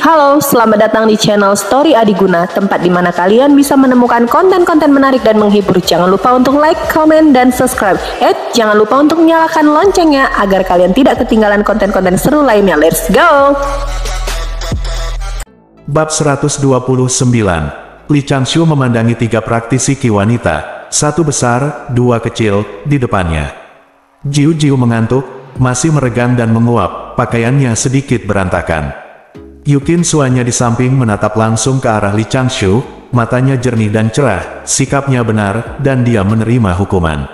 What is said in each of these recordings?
Halo, selamat datang di channel Story Adiguna, tempat di mana kalian bisa menemukan konten-konten menarik dan menghibur. Jangan lupa untuk like, comment, dan subscribe. Jangan lupa untuk nyalakan loncengnya agar kalian tidak ketinggalan konten-konten seru lainnya. Let's go! Bab 129. Li Changshu memandangi tiga praktisi Qi wanita, satu besar, dua kecil, di depannya. Jiu Jiu mengantuk, masih meregang dan menguap, pakaiannya sedikit berantakan. Yukin Suanya di samping menatap langsung ke arah Li Changshu, matanya jernih dan cerah, sikapnya benar, dan dia menerima hukuman.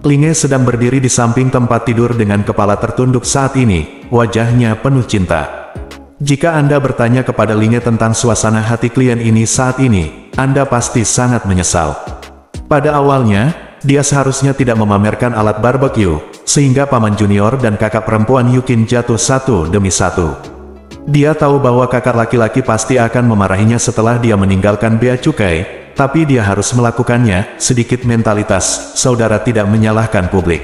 Linge sedang berdiri di samping tempat tidur dengan kepala tertunduk saat ini, wajahnya penuh cinta. Jika Anda bertanya kepada Linge tentang suasana hati klien ini saat ini, Anda pasti sangat menyesal. Pada awalnya, dia seharusnya tidak memamerkan alat barbecue, sehingga paman junior dan kakak perempuan Yukin jatuh satu demi satu. Dia tahu bahwa kakak laki-laki pasti akan memarahinya setelah dia meninggalkan bea cukai, tapi dia harus melakukannya, sedikit mentalitas, saudara tidak menyalahkan publik.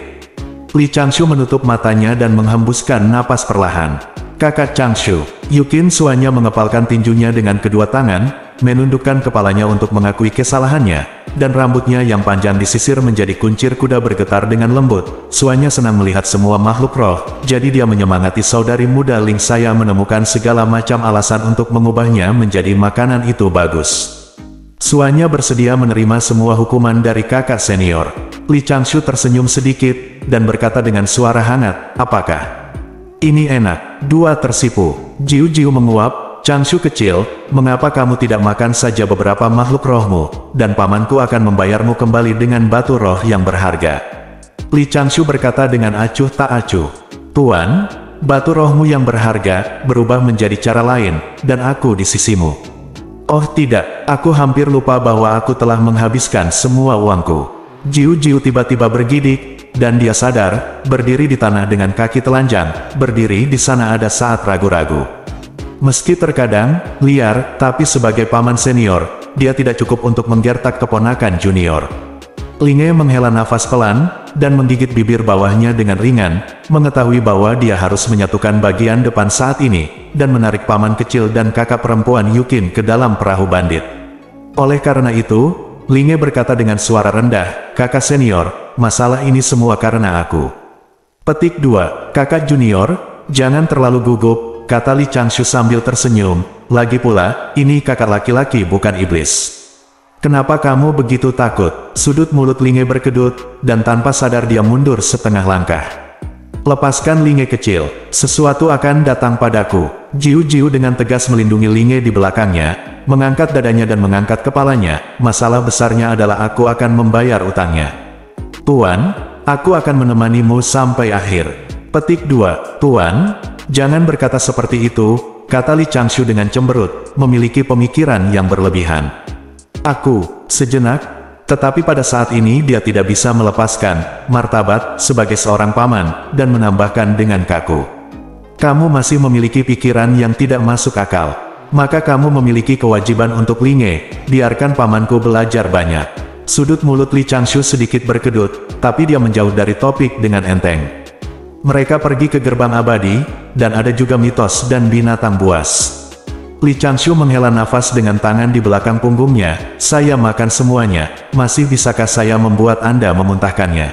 Li Changshu menutup matanya dan menghembuskan napas perlahan. Kakak Changshu, Yukin Suanya mengepalkan tinjunya dengan kedua tangan, menundukkan kepalanya untuk mengakui kesalahannya, dan rambutnya yang panjang disisir menjadi kuncir kuda bergetar dengan lembut. Suanya senang melihat semua makhluk roh, jadi dia menyemangati saudari muda Ling. Saya menemukan segala macam alasan untuk mengubahnya menjadi makanan itu bagus. Suanya bersedia menerima semua hukuman dari kakak senior. Li Changshu tersenyum sedikit, dan berkata dengan suara hangat, apakah ini enak? Dua tersipu. Jiu Jiu menguap, Changshu kecil, mengapa kamu tidak makan saja beberapa makhluk rohmu, dan pamanku akan membayarmu kembali dengan batu roh yang berharga. Li Changshu berkata dengan acuh tak acuh, Tuan, batu rohmu yang berharga, berubah menjadi cara lain, dan aku di sisimu. Oh tidak, aku hampir lupa bahwa aku telah menghabiskan semua uangku. Jiu Jiu tiba-tiba bergidik, dan dia sadar, berdiri di tanah dengan kaki telanjang, berdiri di sana ada saat ragu-ragu. Meski terkadang liar, tapi sebagai paman senior, dia tidak cukup untuk menggertak keponakan junior. Linge menghela nafas pelan, dan menggigit bibir bawahnya dengan ringan, mengetahui bahwa dia harus menyatukan bagian depan saat ini, dan menarik paman kecil dan kakak perempuan Yukin ke dalam perahu bandit. Oleh karena itu, Linge berkata dengan suara rendah, kakak senior, masalah ini semua karena aku. Petik 2, kakak junior, jangan terlalu gugup, kata Li Changshu sambil tersenyum, lagi pula, ini kakak laki-laki bukan iblis. Kenapa kamu begitu takut? Sudut mulut Linge berkedut, dan tanpa sadar dia mundur setengah langkah. Lepaskan Linge kecil, sesuatu akan datang padaku. Jiu Jiu dengan tegas melindungi Linge di belakangnya, mengangkat dadanya dan mengangkat kepalanya, masalah besarnya adalah aku akan membayar utangnya. Tuan, aku akan menemanimu sampai akhir. Petik 2, Tuan, jangan berkata seperti itu, kata Li Changshu dengan cemberut, memiliki pemikiran yang berlebihan. Aku, sejenak, tetapi pada saat ini dia tidak bisa melepaskan martabat sebagai seorang paman, dan menambahkan dengan kaku. Kamu masih memiliki pikiran yang tidak masuk akal. Maka kamu memiliki kewajiban untuk Linge, biarkan pamanku belajar banyak. Sudut mulut Li Changshu sedikit berkedut, tapi dia menjauh dari topik dengan enteng. Mereka pergi ke gerbang abadi, dan ada juga mitos dan binatang buas. Li Changshu menghela nafas dengan tangan di belakang punggungnya, saya makan semuanya, masih bisakah saya membuat Anda memuntahkannya?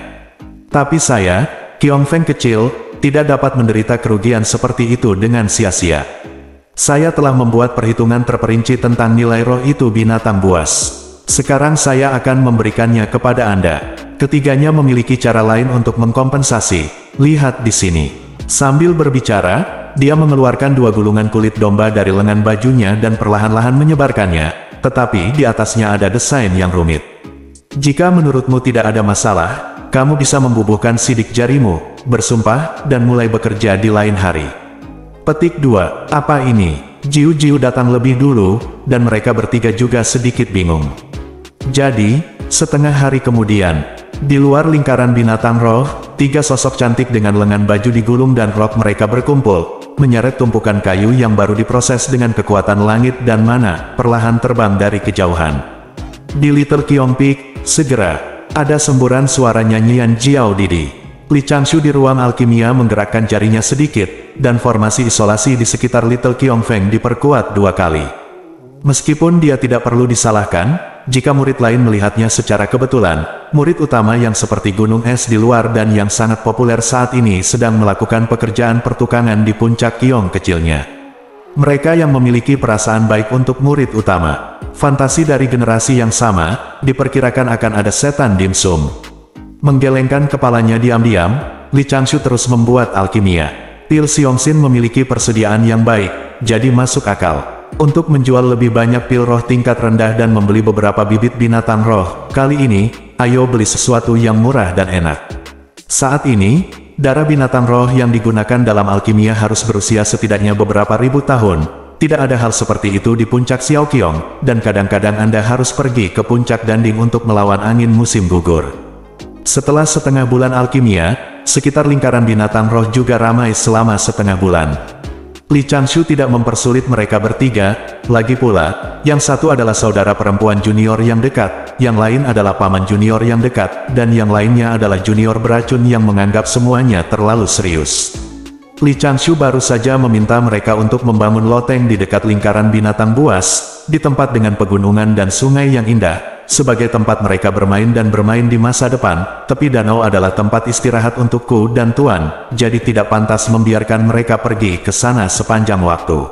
Tapi saya, Qiong Feng kecil, tidak dapat menderita kerugian seperti itu dengan sia-sia. Saya telah membuat perhitungan terperinci tentang nilai roh itu binatang buas. Sekarang saya akan memberikannya kepada Anda. Ketiganya memiliki cara lain untuk mengkompensasi. Lihat di sini. Sambil berbicara, dia mengeluarkan dua gulungan kulit domba dari lengan bajunya dan perlahan-lahan menyebarkannya, tetapi di atasnya ada desain yang rumit. Jika menurutmu tidak ada masalah, kamu bisa membubuhkan sidik jarimu, bersumpah, dan mulai bekerja di lain hari. Petik 2, apa ini? Jiu Jiu datang lebih dulu, dan mereka bertiga juga sedikit bingung. Jadi, setengah hari kemudian, di luar lingkaran binatang roh, tiga sosok cantik dengan lengan baju digulung dan rok mereka berkumpul, menyeret tumpukan kayu yang baru diproses dengan kekuatan langit dan mana, perlahan terbang dari kejauhan. Di Little Qiong Peak, segera, ada semburan suara nyanyian Jiao Didi. Li Changshu di ruang alkimia menggerakkan jarinya sedikit, dan formasi isolasi di sekitar Little Qiongfeng diperkuat 2 kali. Meskipun dia tidak perlu disalahkan, jika murid lain melihatnya secara kebetulan, murid utama yang seperti gunung es di luar dan yang sangat populer saat ini sedang melakukan pekerjaan pertukangan di puncak Qiong kecilnya. Mereka yang memiliki perasaan baik untuk murid utama. Fantasi dari generasi yang sama, diperkirakan akan ada setan dimsum. Menggelengkan kepalanya diam-diam, Li Changshu terus membuat alkimia. Til Xiongxin memiliki persediaan yang baik, jadi masuk akal. Untuk menjual lebih banyak pil roh tingkat rendah dan membeli beberapa bibit binatang roh, kali ini, ayo beli sesuatu yang murah dan enak. Saat ini, darah binatang roh yang digunakan dalam alkimia harus berusia setidaknya beberapa ribu tahun. Tidak ada hal seperti itu di puncak Xiaoqiong, dan kadang-kadang Anda harus pergi ke puncak Danding untuk melawan angin musim gugur. Setelah setengah bulan alkimia, sekitar lingkaran binatang roh juga ramai selama setengah bulan. Li Changshu tidak mempersulit mereka bertiga, lagi pula, yang satu adalah saudara perempuan junior yang dekat, yang lain adalah paman junior yang dekat, dan yang lainnya adalah junior beracun yang menganggap semuanya terlalu serius. Li Changshu baru saja meminta mereka untuk membangun loteng di dekat lingkaran binatang buas, di tempat dengan pegunungan dan sungai yang indah, sebagai tempat mereka bermain dan bermain di masa depan. Tepi danau adalah tempat istirahat untukku dan Tuan, jadi tidak pantas membiarkan mereka pergi ke sana sepanjang waktu.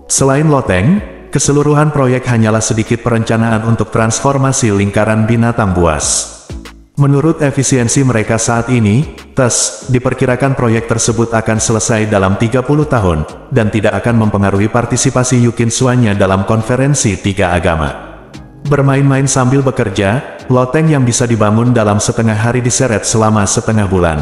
Selain loteng, keseluruhan proyek hanyalah sedikit perencanaan untuk transformasi lingkaran binatang buas. Menurut efisiensi mereka saat ini, diperkirakan proyek tersebut akan selesai dalam 30 tahun, dan tidak akan mempengaruhi partisipasi Yukin Suanya dalam konferensi 3 agama. Bermain-main sambil bekerja, loteng yang bisa dibangun dalam setengah hari diseret selama setengah bulan.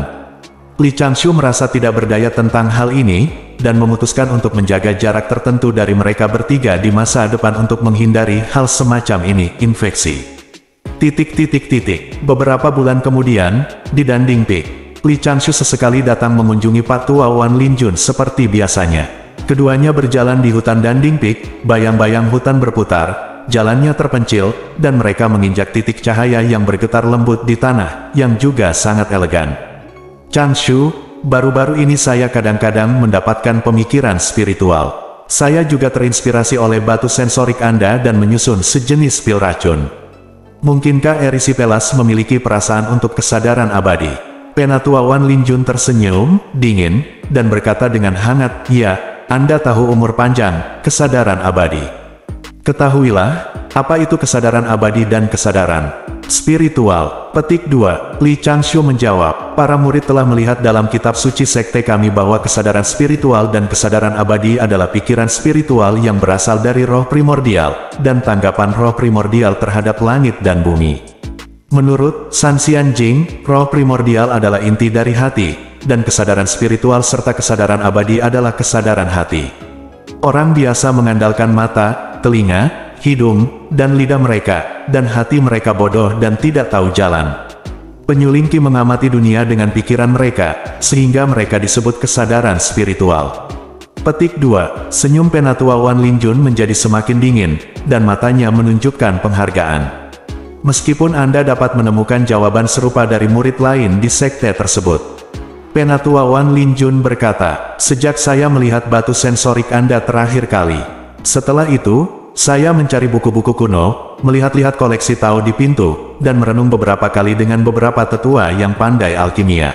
Li Changshu merasa tidak berdaya tentang hal ini, dan memutuskan untuk menjaga jarak tertentu dari mereka bertiga di masa depan untuk menghindari hal semacam ini, infeksi. Beberapa bulan kemudian, di Danding Peak, Li Changshu sesekali datang mengunjungi Pak Tua Wan Linjun seperti biasanya. Keduanya berjalan di hutan Danding Peak, bayang-bayang hutan berputar, jalannya terpencil, dan mereka menginjak titik cahaya yang bergetar lembut di tanah, yang juga sangat elegan. Changshu, baru-baru ini saya kadang-kadang mendapatkan pemikiran spiritual. Saya juga terinspirasi oleh batu sensorik Anda dan menyusun sejenis pil racun. Mungkinkah Erysipelas memiliki perasaan untuk kesadaran abadi? Penatua Wan Linjun tersenyum, dingin, dan berkata dengan hangat, "Ya, Anda tahu umur panjang, kesadaran abadi. Ketahuilah, apa itu kesadaran abadi dan kesadaran spiritual?" Petik 2, Li Changshu menjawab, "Para murid telah melihat dalam kitab suci sekte kami bahwa kesadaran spiritual dan kesadaran abadi adalah pikiran spiritual yang berasal dari roh primordial, dan tanggapan roh primordial terhadap langit dan bumi. Menurut San Xian Jing, roh primordial adalah inti dari hati, dan kesadaran spiritual serta kesadaran abadi adalah kesadaran hati. Orang biasa mengandalkan mata, telinga, hidung, dan lidah mereka, dan hati mereka bodoh dan tidak tahu jalan. Penyulingki mengamati dunia dengan pikiran mereka, sehingga mereka disebut kesadaran spiritual." Petik 2, senyum Penatua Wan Linjun menjadi semakin dingin, dan matanya menunjukkan penghargaan. "Meskipun Anda dapat menemukan jawaban serupa dari murid lain di sekte tersebut." Penatua Wan Linjun berkata, "Sejak saya melihat batu sensorik Anda terakhir kali. Setelah itu, saya mencari buku-buku kuno, melihat-lihat koleksi Tao di pintu, dan merenung beberapa kali dengan beberapa tetua yang pandai alkimia.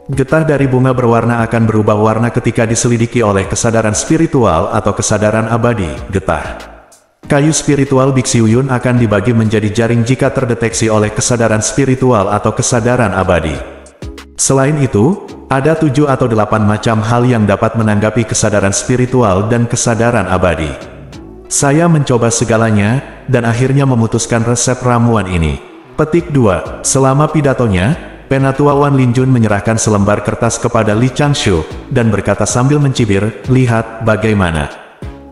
Getah dari bunga berwarna akan berubah warna ketika diselidiki oleh kesadaran spiritual atau kesadaran abadi, getah. Kayu spiritual Bixiuyun akan dibagi menjadi jaring jika terdeteksi oleh kesadaran spiritual atau kesadaran abadi. Selain itu, ada 7 atau 8 macam hal yang dapat menanggapi kesadaran spiritual dan kesadaran abadi. Saya mencoba segalanya, dan akhirnya memutuskan resep ramuan ini." Petik 2, selama pidatonya, Penatua Wan Linjun menyerahkan selembar kertas kepada Li Changshu, dan berkata sambil mencibir, "Lihat bagaimana."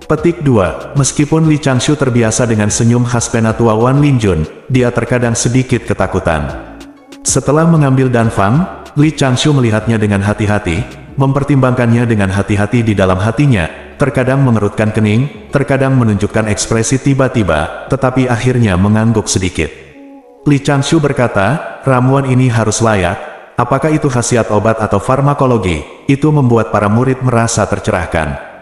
Petik 2, meskipun Li Changshu terbiasa dengan senyum khas Penatua Wan Linjun, dia terkadang sedikit ketakutan. Setelah mengambil danfang, Li Changshu melihatnya dengan hati-hati, mempertimbangkannya dengan hati-hati di dalam hatinya, terkadang mengerutkan kening, terkadang menunjukkan ekspresi tiba-tiba, tetapi akhirnya mengangguk sedikit. Li Changshu berkata, "Ramuan ini harus layak, apakah itu khasiat obat atau farmakologi, itu membuat para murid merasa tercerahkan.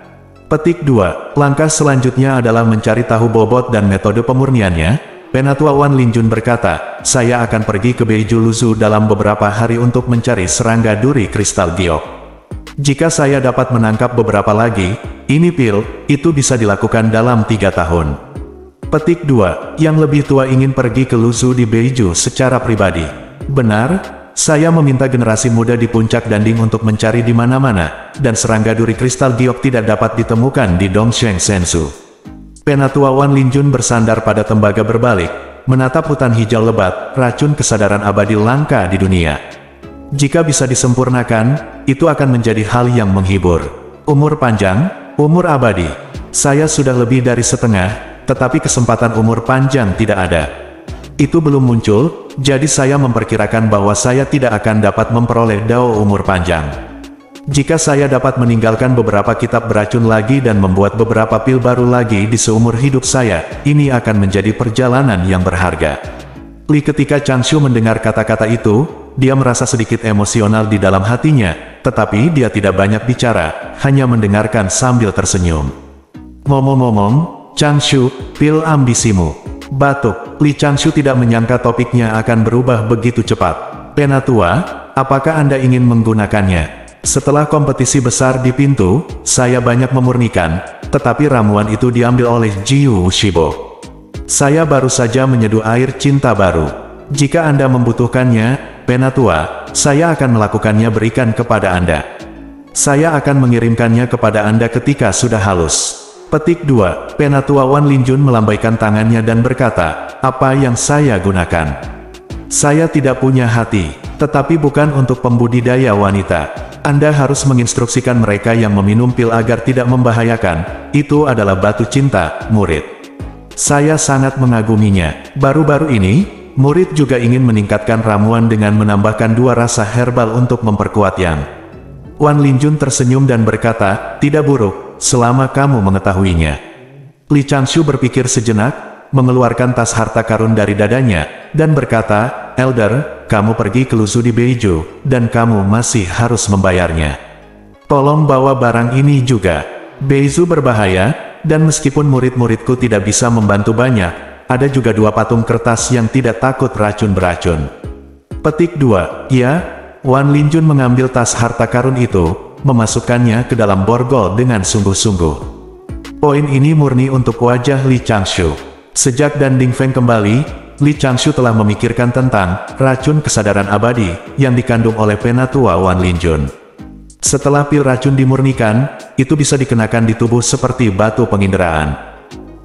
Petik 2. Langkah selanjutnya adalah mencari tahu bobot dan metode pemurniannya. Penatua Wan Linjun berkata, saya akan pergi ke Beiju Luzu dalam beberapa hari untuk mencari serangga duri kristal giok. Jika saya dapat menangkap beberapa lagi, ini pil, itu bisa dilakukan dalam 3 tahun. Petik 2. Yang lebih tua ingin pergi ke Luzu di Beiju secara pribadi. Benar, saya meminta generasi muda di puncak Danding untuk mencari di mana-mana, dan serangga duri kristal giok tidak dapat ditemukan di Dongsheng Sensu. Penatua Wan Linjun bersandar pada tembaga berbalik, menatap hutan hijau lebat, racun kesadaran abadi langka di dunia. Jika bisa disempurnakan, itu akan menjadi hal yang menghibur. Umur panjang, umur abadi. Saya sudah lebih dari setengah, tetapi kesempatan umur panjang tidak ada. Itu belum muncul, jadi saya memperkirakan bahwa saya tidak akan dapat memperoleh dao umur panjang. Jika saya dapat meninggalkan beberapa kitab beracun lagi dan membuat beberapa pil baru lagi di seumur hidup saya, ini akan menjadi perjalanan yang berharga. Ketika Changshu mendengar kata-kata itu, dia merasa sedikit emosional di dalam hatinya, tetapi dia tidak banyak bicara, hanya mendengarkan sambil tersenyum. Ngomong-ngomong, Changshu, pil ambisimu. Batuk, Li Changshu tidak menyangka topiknya akan berubah begitu cepat. Penatua, apakah Anda ingin menggunakannya? Setelah kompetisi besar di pintu, saya banyak memurnikan, tetapi ramuan itu diambil oleh Jiu Shibo. Saya baru saja menyeduh air cinta baru. Jika Anda membutuhkannya, Penatua, saya akan melakukannya berikan kepada Anda. Saya akan mengirimkannya kepada Anda ketika sudah halus. Petik 2. Penatua Wan Linjun melambaikan tangannya dan berkata, apa yang saya gunakan? Saya tidak punya hati, tetapi bukan untuk pembudidaya wanita. Anda harus menginstruksikan mereka yang meminum pil agar tidak membahayakan. Itu adalah batu cinta, murid. Saya sangat mengaguminya. Baru-baru ini, murid juga ingin meningkatkan ramuan dengan menambahkan 2 rasa herbal untuk memperkuat yang. Wan Linjun tersenyum dan berkata, tidak buruk, selama kamu mengetahuinya. Li Changshu berpikir sejenak, mengeluarkan tas harta karun dari dadanya, dan berkata, Elder, kamu pergi ke Luzu di Beiju, dan kamu masih harus membayarnya. Tolong bawa barang ini juga. Beiju berbahaya, dan meskipun murid-muridku tidak bisa membantu banyak, ada juga 2 patung kertas yang tidak takut racun beracun. Petik 2. Ya, Wan Linjun mengambil tas harta karun itu, memasukkannya ke dalam borgol dengan sungguh-sungguh. Poin ini murni untuk wajah Li Changshu. Sejak Danding Feng kembali, Li Changshu telah memikirkan tentang racun kesadaran abadi yang dikandung oleh Penatua Wan Linjun. Setelah pil racun dimurnikan, itu bisa dikenakan di tubuh seperti batu penginderaan.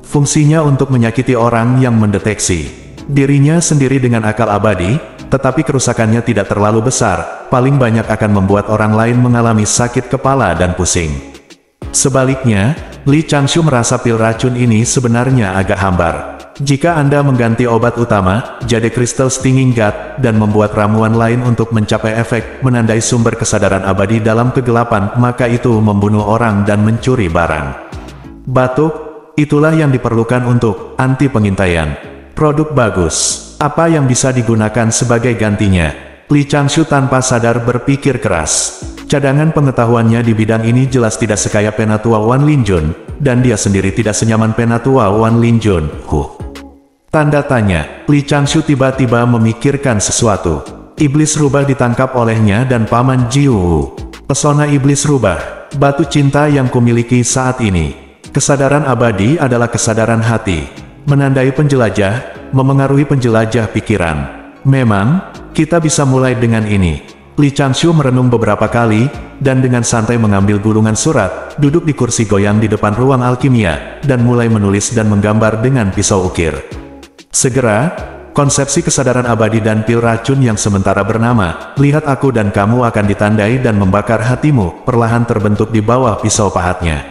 Fungsinya untuk menyakiti orang yang mendeteksi dirinya sendiri dengan akal abadi, tetapi kerusakannya tidak terlalu besar, paling banyak akan membuat orang lain mengalami sakit kepala dan pusing. Sebaliknya, Li Changshu merasa pil racun ini sebenarnya agak hambar. Jika Anda mengganti obat utama, jade kristal Stinging God, dan membuat ramuan lain untuk mencapai efek menandai sumber kesadaran abadi dalam kegelapan, maka itu membunuh orang dan mencuri barang. Batuk, itulah yang diperlukan untuk anti pengintaian. Produk bagus. Apa yang bisa digunakan sebagai gantinya? Li Changshu tanpa sadar berpikir keras. Cadangan pengetahuannya di bidang ini jelas tidak sekaya Penatua Wan Linjun, dan dia sendiri tidak senyaman Penatua Wan Linjun. Tanda tanya. Li Changshu tiba-tiba memikirkan sesuatu. Iblis rubah ditangkap olehnya dan Paman Jiu. Pesona iblis rubah, batu cinta yang kumiliki saat ini. Kesadaran abadi adalah kesadaran hati. Menandai penjelajah, memengaruhi penjelajah pikiran. Memang, kita bisa mulai dengan ini. Li Changshu merenung beberapa kali, dan dengan santai mengambil gulungan surat, duduk di kursi goyang di depan ruang alkimia, dan mulai menulis dan menggambar dengan pisau ukir. Segera, konsepsi kesadaran abadi dan pil racun yang sementara bernama, lihat aku dan kamu akan ditandai dan membakar hatimu, perlahan terbentuk di bawah pisau pahatnya.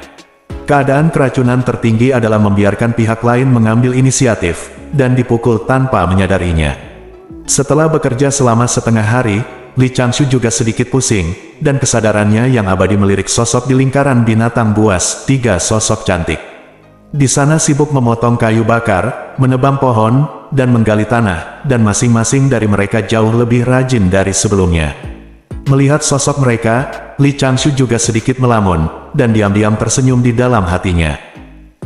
Keadaan keracunan tertinggi adalah membiarkan pihak lain mengambil inisiatif, dan dipukul tanpa menyadarinya. Setelah bekerja selama setengah hari, Li Changshu juga sedikit pusing, dan kesadarannya yang abadi melirik sosok di lingkaran binatang buas, 3 sosok cantik. Di sana sibuk memotong kayu bakar, menebang pohon, dan menggali tanah, dan masing-masing dari mereka jauh lebih rajin dari sebelumnya. Melihat sosok mereka, Li Changshu juga sedikit melamun, dan diam-diam tersenyum di dalam hatinya.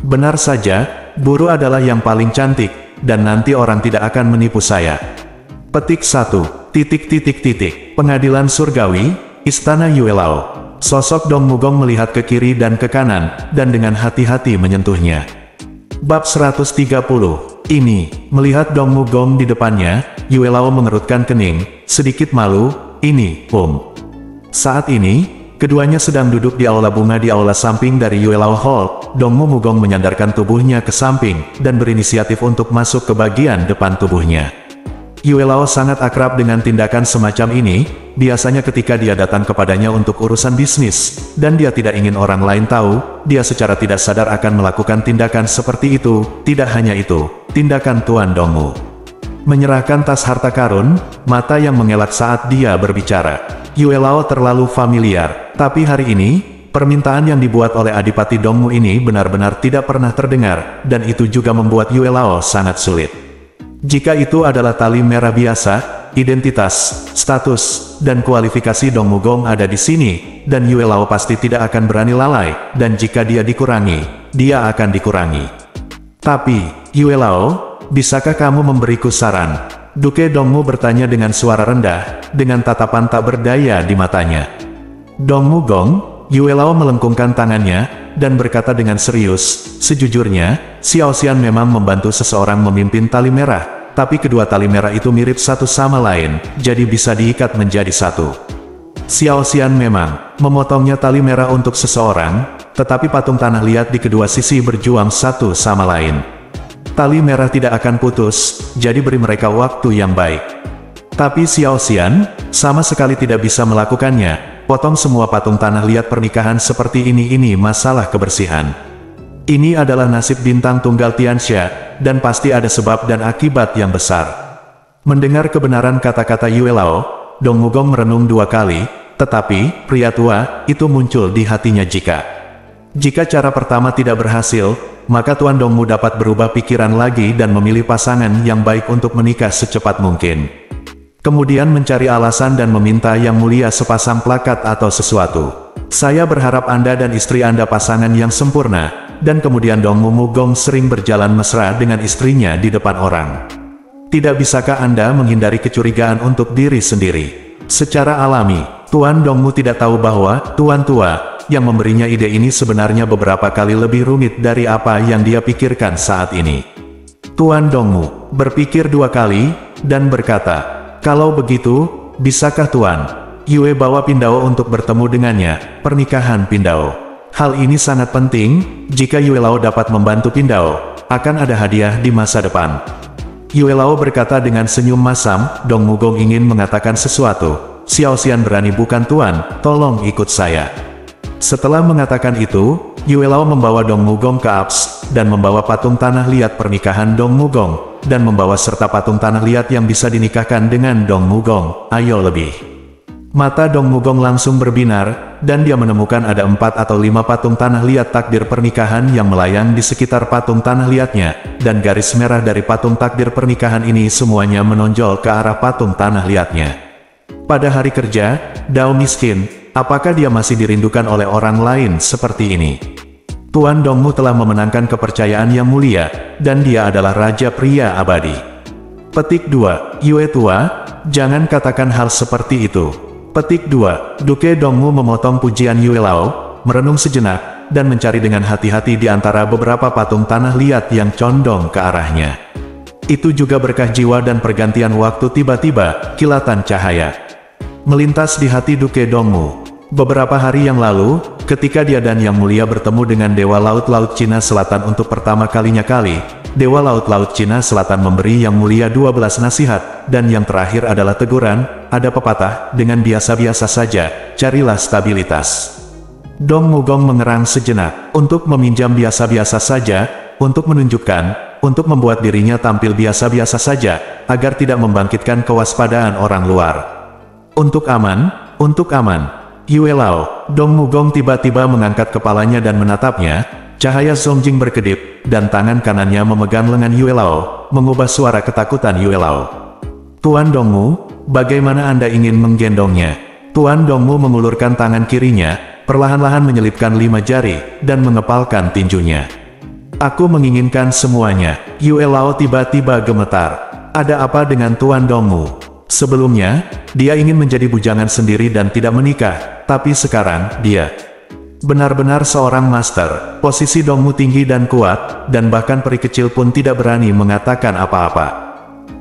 Benar saja, Buru adalah yang paling cantik, dan nanti orang tidak akan menipu saya. Petik 1. Pengadilan Surgawi, Istana Yue Lao. Sosok Dong Mugong melihat ke kiri dan ke kanan, dan dengan hati-hati menyentuhnya. Bab 130. Ini, melihat Dong Mugong di depannya, Yue Lao mengerutkan kening, sedikit malu. Saat ini, keduanya sedang duduk di aula bunga di aula samping dari Yue Lao Hall. Dong Mugong menyandarkan tubuhnya ke samping, dan berinisiatif untuk masuk ke bagian depan tubuhnya. Yue Lao sangat akrab dengan tindakan semacam ini, biasanya ketika dia datang kepadanya untuk urusan bisnis, dan dia tidak ingin orang lain tahu, dia secara tidak sadar akan melakukan tindakan seperti itu. Tidak hanya itu, tindakan Tuan Dongmu. Menyerahkan tas harta karun, mata yang mengelak saat dia berbicara. Yue Lao terlalu familiar, tapi hari ini, permintaan yang dibuat oleh Adipati Dongmu ini benar-benar tidak pernah terdengar, dan itu juga membuat Yue Lao sangat sulit. Jika itu adalah tali merah biasa, identitas, status, dan kualifikasi Dong Mugong ada di sini, dan Yue Lao pasti tidak akan berani lalai, dan jika dia dikurangi, dia akan dikurangi. Tapi, Yue Lao, bisakah kamu memberiku saran? Duke Dongmu bertanya dengan suara rendah, dengan tatapan tak berdaya di matanya. Dong Mugong, Yue Lao melengkungkan tangannya, dan berkata dengan serius, sejujurnya, Xiao Xian memang membantu seseorang memimpin tali merah, tapi kedua tali merah itu mirip satu sama lain, jadi bisa diikat menjadi satu. Xiao Xian memang memotongnya tali merah untuk seseorang, tetapi patung tanah liat di kedua sisi berjuang satu sama lain. Tali merah tidak akan putus, jadi beri mereka waktu yang baik. Tapi Xiao Xian sama sekali tidak bisa melakukannya. Potong semua patung tanah liat pernikahan seperti ini masalah kebersihan. Ini adalah nasib bintang tunggal Tianxia, dan pasti ada sebab dan akibat yang besar. Mendengar kebenaran kata-kata Yue Lao, Dong Mugong merenung dua kali, tetapi, pria tua, itu muncul di hatinya jika cara pertama tidak berhasil, maka Tuan Dongmu dapat berubah pikiran lagi dan memilih pasangan yang baik untuk menikah secepat mungkin. Kemudian mencari alasan dan meminta Yang Mulia sepasang plakat atau sesuatu. Saya berharap Anda dan istri Anda pasangan yang sempurna, dan kemudian Dong Mugong sering berjalan mesra dengan istrinya di depan orang. Tidak bisakah Anda menghindari kecurigaan untuk diri sendiri? Secara alami, Tuan Dongmu tidak tahu bahwa Tuan Tua, yang memberinya ide ini sebenarnya beberapa kali lebih rumit dari apa yang dia pikirkan saat ini. Tuan Dongmu berpikir dua kali, dan berkata, kalau begitu, bisakah Tuan Yue bawa Pindao untuk bertemu dengannya, pernikahan Pindao. Hal ini sangat penting, jika Yue Lao dapat membantu Pindao, akan ada hadiah di masa depan. Yue Lao berkata dengan senyum masam, Dong Mugong ingin mengatakan sesuatu. Xiao Xian berani bukan Tuan, tolong ikut saya. Setelah mengatakan itu, Yue Lao membawa Dong Mugong ke Alps, dan membawa patung tanah liat pernikahan Dong Mugong, dan membawa serta patung tanah liat yang bisa dinikahkan dengan Dong Mugong. Ayo lebih. Mata Dong Mugong langsung berbinar, dan dia menemukan ada 4 atau 5 patung tanah liat takdir pernikahan yang melayang di sekitar patung tanah liatnya, dan garis merah dari patung takdir pernikahan ini semuanya menonjol ke arah patung tanah liatnya. Pada hari kerja, Dao miskin, apakah dia masih dirindukan oleh orang lain seperti ini? Tuan Dongmu telah memenangkan kepercayaan Yang Mulia, dan dia adalah Raja Pria Abadi. Petik 2. Yue Tua, jangan katakan hal seperti itu. Petik 2. Duke Dongmu memotong pujian Yue Lao, merenung sejenak, dan mencari dengan hati-hati di antara beberapa patung tanah liat yang condong ke arahnya. Itu juga berkah jiwa dan pergantian waktu. Tiba-tiba, kilatan cahaya melintas di hati Duke Dongmu. Beberapa hari yang lalu, ketika dia dan Yang Mulia bertemu dengan Dewa Laut-Laut Cina Selatan untuk pertama kalinya, Dewa Laut-Laut Cina Selatan memberi Yang Mulia 12 nasihat, dan yang terakhir adalah teguran. Ada pepatah, dengan biasa-biasa saja, carilah stabilitas. Dong Mugong mengerang sejenak, untuk meminjam biasa-biasa saja, untuk menunjukkan, untuk membuat dirinya tampil biasa-biasa saja, agar tidak membangkitkan kewaspadaan orang luar. Untuk aman, Yue Lao, Dong Mugong tiba-tiba mengangkat kepalanya dan menatapnya, Cahaya Zongjing berkedip, dan tangan kanannya memegang lengan Yue Lao, mengubah suara ketakutan Yue Lao. Tuan Dongmu, bagaimana Anda ingin menggendongnya? Tuan Dongmu mengulurkan tangan kirinya, perlahan-lahan menyelipkan 5 jari, dan mengepalkan tinjunya. Aku menginginkan semuanya. Yue Lao tiba-tiba gemetar. Ada apa dengan Tuan Dongmu? Sebelumnya, dia ingin menjadi bujangan sendiri dan tidak menikah, tapi sekarang, dia benar-benar seorang master. Posisi Dongmu tinggi dan kuat, dan bahkan peri kecil pun tidak berani mengatakan apa-apa.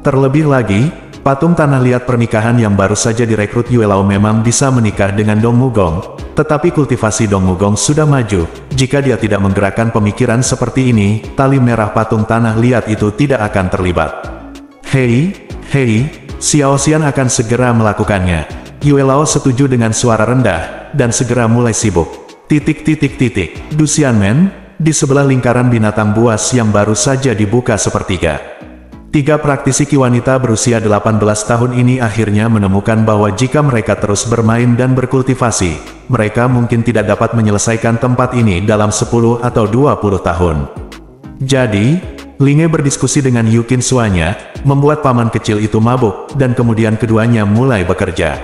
Terlebih lagi, patung tanah liat pernikahan yang baru saja direkrut Yue Lao memang bisa menikah dengan Dongmu Gong, tetapi kultivasi Dongmu Gong sudah maju. Jika dia tidak menggerakkan pemikiran seperti ini, tali merah patung tanah liat itu tidak akan terlibat. Hei, Xiao Xian akan segera melakukannya. Yue Lao setuju dengan suara rendah, dan segera mulai sibuk. Du Xianmen, di sebelah lingkaran binatang buas yang baru saja dibuka sepertiga. 3 praktisi Qi wanita berusia 18 tahun ini akhirnya menemukan bahwa jika mereka terus bermain dan berkultivasi, mereka mungkin tidak dapat menyelesaikan tempat ini dalam 10 atau 20 tahun. Jadi, Linge berdiskusi dengan Yukin Suanya, membuat paman kecil itu mabuk, dan kemudian keduanya mulai bekerja.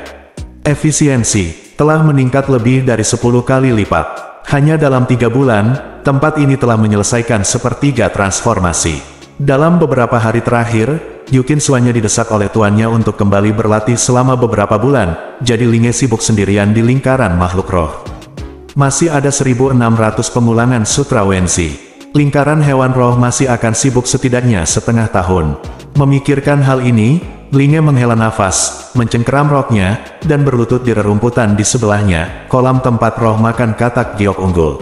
Efisiensi telah meningkat lebih dari 10 kali lipat. Hanya dalam 3 bulan, tempat ini telah menyelesaikan sepertiga transformasi. Dalam beberapa hari terakhir, Yukin Suanya didesak oleh tuannya untuk kembali berlatih selama beberapa bulan, jadi Linge sibuk sendirian di lingkaran makhluk roh. Masih ada 1.600 pengulangan Sutra Wenzi. Lingkaran hewan roh masih akan sibuk setidaknya setengah tahun. Memikirkan hal ini, Linge menghela nafas, mencengkeram roknya, dan berlutut di rerumputan di sebelahnya, kolam tempat roh makan katak giok unggul.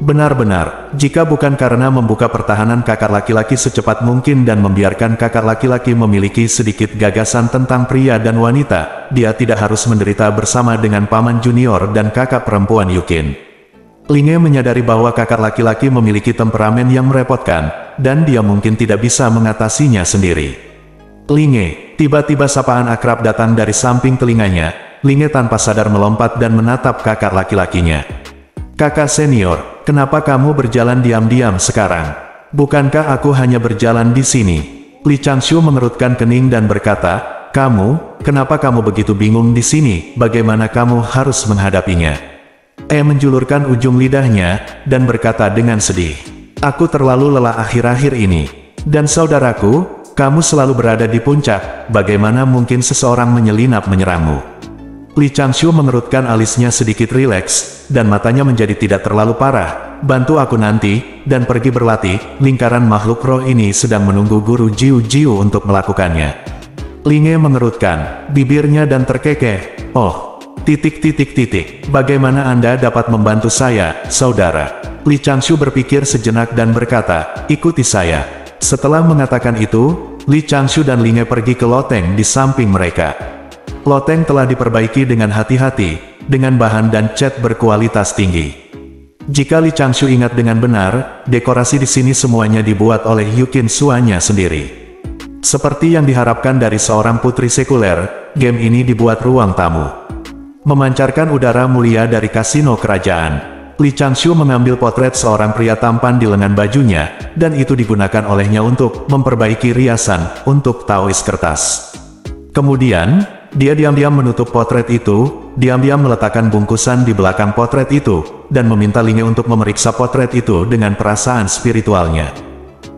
Benar-benar, jika bukan karena membuka pertahanan kakak laki-laki secepat mungkin dan membiarkan kakak laki-laki memiliki sedikit gagasan tentang pria dan wanita, dia tidak harus menderita bersama dengan paman junior dan kakak perempuan Yukin. Linge menyadari bahwa kakak laki-laki memiliki temperamen yang merepotkan, dan dia mungkin tidak bisa mengatasinya sendiri. Linge, tiba-tiba sapaan akrab datang dari samping telinganya. Linge tanpa sadar melompat dan menatap kakak laki-lakinya. Kakak senior, kenapa kamu berjalan diam-diam sekarang? Bukankah aku hanya berjalan di sini? Li Changshu mengerutkan kening dan berkata, kenapa kamu begitu bingung di sini? Bagaimana kamu harus menghadapinya? Menjulurkan ujung lidahnya, dan berkata dengan sedih. Aku terlalu lelah akhir-akhir ini. Dan saudaraku, kamu selalu berada di puncak, bagaimana mungkin seseorang menyelinap menyerangmu? Li Changshu mengerutkan alisnya sedikit rileks, dan matanya menjadi tidak terlalu parah. Bantu aku nanti, dan pergi berlatih. Lingkaran makhluk roh ini sedang menunggu guru Jiu untuk melakukannya. Linge mengerutkan bibirnya dan terkekeh. Bagaimana Anda dapat membantu saya, saudara? Li Changshu berpikir sejenak dan berkata, ikuti saya. Setelah mengatakan itu, Li Changshu dan Linge pergi ke loteng di samping mereka. Loteng telah diperbaiki dengan hati-hati, dengan bahan dan cat berkualitas tinggi. Jika Li Changshu ingat dengan benar, dekorasi di sini semuanya dibuat oleh Yukin Suanya sendiri. Seperti yang diharapkan dari seorang putri sekuler, game ini dibuat ruang tamu. Memancarkan udara mulia dari kasino kerajaan. Li Changshu mengambil potret seorang pria tampan di lengan bajunya, dan itu digunakan olehnya untuk memperbaiki riasan untuk Taoist kertas. Kemudian, dia diam-diam menutup potret itu, diam-diam meletakkan bungkusan di belakang potret itu, dan meminta Linge untuk memeriksa potret itu dengan perasaan spiritualnya.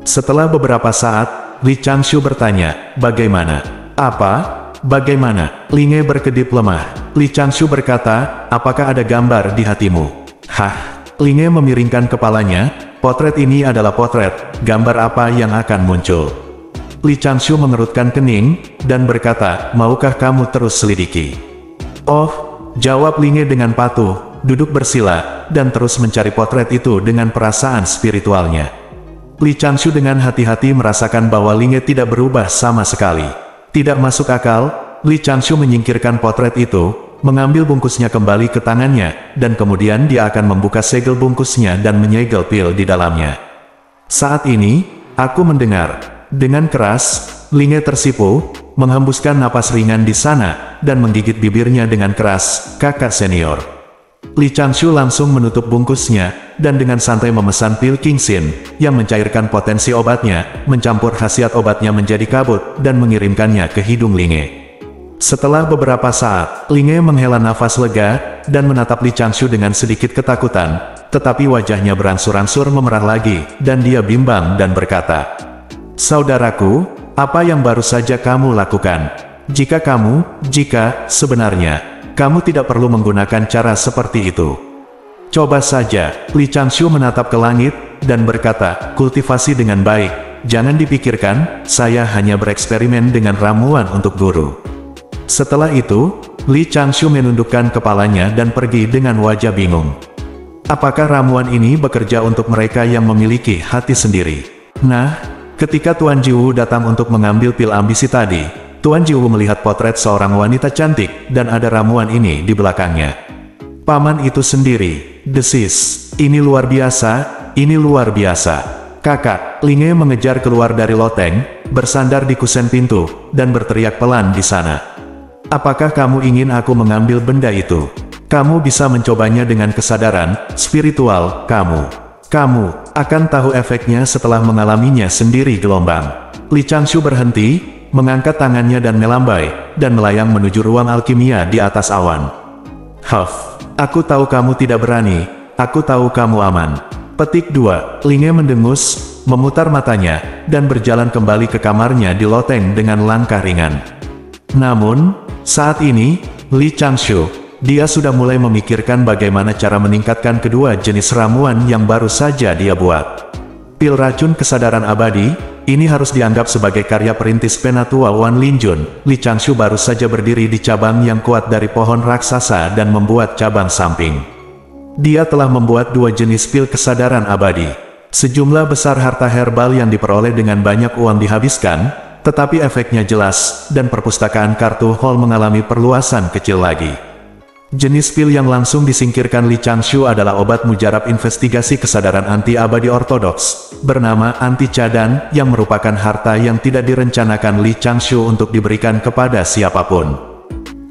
Setelah beberapa saat, Li Changshu bertanya, bagaimana? Apa? Bagaimana? Linge berkedip lemah. Li Changshu berkata, apakah ada gambar di hatimu? Linge memiringkan kepalanya, potret ini adalah potret, gambar apa yang akan muncul? Li Changshu mengerutkan kening, dan berkata, maukah kamu terus selidiki? Jawab Linge dengan patuh, duduk bersila, dan terus mencari potret itu dengan perasaan spiritualnya. Li Changshu dengan hati-hati merasakan bahwa Linge tidak berubah sama sekali. Tidak masuk akal, Li Changshu menyingkirkan potret itu, mengambil bungkusnya kembali ke tangannya, dan kemudian dia akan membuka segel bungkusnya dan menyegel pil di dalamnya. Saat ini, aku mendengar. Dengan keras, Linge tersipu, menghembuskan napas ringan di sana, dan menggigit bibirnya dengan keras, kakak senior. Li Changshu langsung menutup bungkusnya, dan dengan santai memesan pil Kingxin, yang mencairkan potensi obatnya, mencampur khasiat obatnya menjadi kabut, dan mengirimkannya ke hidung Linge. Setelah beberapa saat, Linge menghela nafas lega, dan menatap Li Changshu dengan sedikit ketakutan, tetapi wajahnya berangsur-angsur memerah lagi, dan dia bimbang dan berkata, "Saudaraku, apa yang baru saja kamu lakukan? Jika sebenarnya, kamu tidak perlu menggunakan cara seperti itu. Coba saja." Li Changshu menatap ke langit, dan berkata, "Kultivasi dengan baik, jangan dipikirkan, saya hanya bereksperimen dengan ramuan untuk guru." Setelah itu, Li Changshu menundukkan kepalanya dan pergi dengan wajah bingung. Apakah ramuan ini bekerja untuk mereka yang memiliki hati sendiri? Nah, ketika Tuan Jiwu datang untuk mengambil pil ambisi tadi, Tuan Jiwu melihat potret seorang wanita cantik, dan ada ramuan ini di belakangnya. "Paman itu sendiri," desis. "Ini luar biasa, ini luar biasa." "Kakak," Linge mengejar keluar dari loteng, bersandar di kusen pintu, dan berteriak pelan di sana. "Apakah kamu ingin aku mengambil benda itu? Kamu bisa mencobanya dengan kesadaran spiritual kamu. Kamu akan tahu efeknya setelah mengalaminya sendiri." Gelombang. Li Changshu berhenti, mengangkat tangannya dan melambai, dan melayang menuju ruang alkimia di atas awan. "Huff, aku tahu kamu tidak berani, aku tahu kamu aman." Petik 2. Linge mendengus, memutar matanya, dan berjalan kembali ke kamarnya di loteng dengan langkah ringan. Namun, saat ini, Li Changshu, dia sudah mulai memikirkan bagaimana cara meningkatkan kedua jenis ramuan yang baru saja dia buat. Pil racun kesadaran abadi, ini harus dianggap sebagai karya perintis penatua Wan Linjun. Li Changshu baru saja berdiri di cabang yang kuat dari pohon raksasa dan membuat cabang samping. Dia telah membuat 2 jenis pil kesadaran abadi. Sejumlah besar harta herbal yang diperoleh dengan banyak uang dihabiskan, tetapi efeknya jelas, dan perpustakaan kartu hall mengalami perluasan kecil lagi. Jenis pil yang langsung disingkirkan Li Changshu adalah obat mujarab investigasi kesadaran anti-abadi ortodoks, bernama anti-cadan, yang merupakan harta yang tidak direncanakan Li Changshu untuk diberikan kepada siapapun.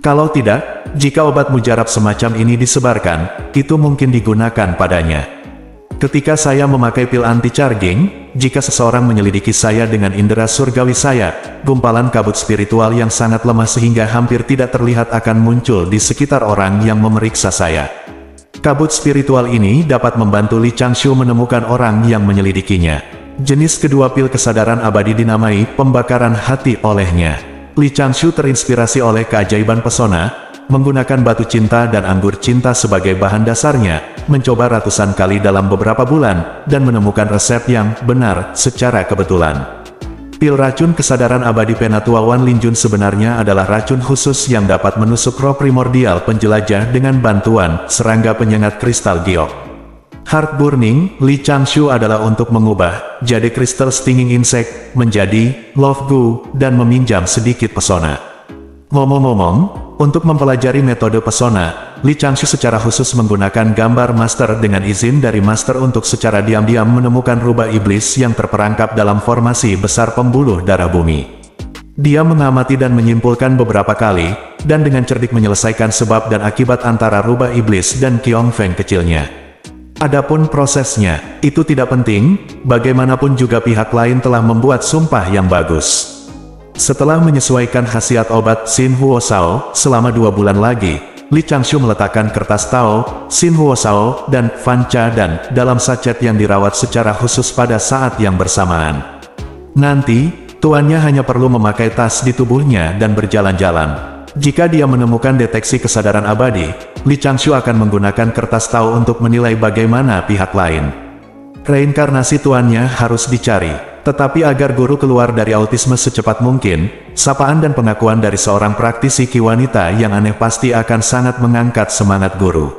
Kalau tidak, jika obat mujarab semacam ini disebarkan, itu mungkin digunakan padanya. Ketika saya memakai pil anti-charging, jika seseorang menyelidiki saya dengan indera surgawi saya, gumpalan kabut spiritual yang sangat lemah sehingga hampir tidak terlihat akan muncul di sekitar orang yang memeriksa saya. Kabut spiritual ini dapat membantu Li Changshu menemukan orang yang menyelidikinya. Jenis kedua pil kesadaran abadi dinamai pembakaran hati olehnya. Li Changshu terinspirasi oleh keajaiban pesona, menggunakan batu cinta dan anggur cinta sebagai bahan dasarnya, mencoba ratusan kali dalam beberapa bulan, dan menemukan resep yang benar secara kebetulan. Pil racun kesadaran abadi penatua Wan Linjun sebenarnya adalah racun khusus yang dapat menusuk roh primordial penjelajah dengan bantuan serangga penyengat kristal giok. Heart Burning Li Changshu adalah untuk mengubah jade kristal stinging insect menjadi love goo dan meminjam sedikit pesona. Ngomong-ngomong, untuk mempelajari metode pesona, Li Changshu secara khusus menggunakan gambar master dengan izin dari master untuk secara diam-diam menemukan rubah iblis yang terperangkap dalam formasi besar pembuluh darah bumi. Dia mengamati dan menyimpulkan beberapa kali, dan dengan cerdik menyelesaikan sebab dan akibat antara rubah iblis dan Qiong Feng kecilnya. Adapun prosesnya, itu tidak penting, bagaimanapun juga pihak lain telah membuat sumpah yang bagus. Setelah menyesuaikan khasiat obat Xin Huo Shao selama 2 bulan lagi, Li Changshu meletakkan kertas Tao, Xin Huo Shao, dan Fan Cha dan dalam sachet yang dirawat secara khusus pada saat yang bersamaan. Nanti, tuannya hanya perlu memakai tas di tubuhnya dan berjalan-jalan. Jika dia menemukan deteksi kesadaran abadi, Li Changshu akan menggunakan kertas Tao untuk menilai bagaimana pihak lain. Reinkarnasi tuannya harus dicari. Tetapi agar guru keluar dari autisme secepat mungkin, sapaan dan pengakuan dari seorang praktisi Qi wanita yang aneh pasti akan sangat mengangkat semangat guru.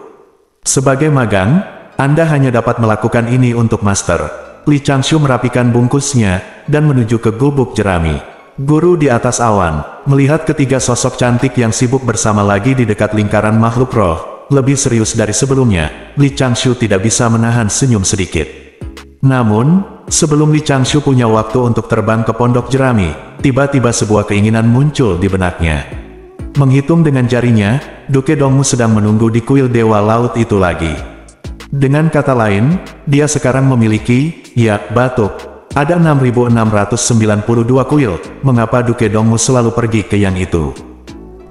Sebagai magang, Anda hanya dapat melakukan ini untuk master. Li Changshu merapikan bungkusnya, dan menuju ke gubuk jerami. Guru di atas awan, melihat ketiga sosok cantik yang sibuk bersama lagi di dekat lingkaran makhluk roh, lebih serius dari sebelumnya, Li Changshu tidak bisa menahan senyum sedikit. Namun, sebelum Li Changshu punya waktu untuk terbang ke pondok jerami, tiba-tiba sebuah keinginan muncul di benaknya. Menghitung dengan jarinya, Duke Dongmu sedang menunggu di kuil Dewa Laut itu lagi. Dengan kata lain, dia sekarang memiliki, ya, batuk. Ada 6.692 kuil, mengapa Duke Dongmu selalu pergi ke yang itu?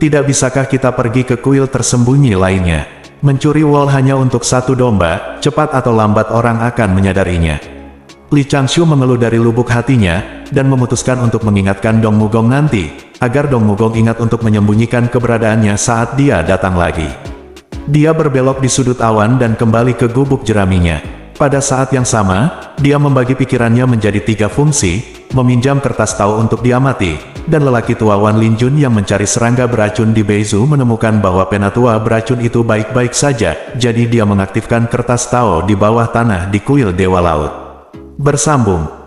Tidak bisakah kita pergi ke kuil tersembunyi lainnya? Mencuri wol hanya untuk satu domba, cepat atau lambat orang akan menyadarinya. Li Changshu mengeluh dari lubuk hatinya, dan memutuskan untuk mengingatkan Dong Mugong nanti, agar Dong Mugong ingat untuk menyembunyikan keberadaannya saat dia datang lagi. Dia berbelok di sudut awan dan kembali ke gubuk jeraminya. Pada saat yang sama, dia membagi pikirannya menjadi 3 fungsi, meminjam kertas tahu untuk diamati, dan lelaki tua Wan Linjun yang mencari serangga beracun di Beizu menemukan bahwa penatua beracun itu baik-baik saja, jadi dia mengaktifkan kertas tahu di bawah tanah di kuil Dewa Laut. Bersambung.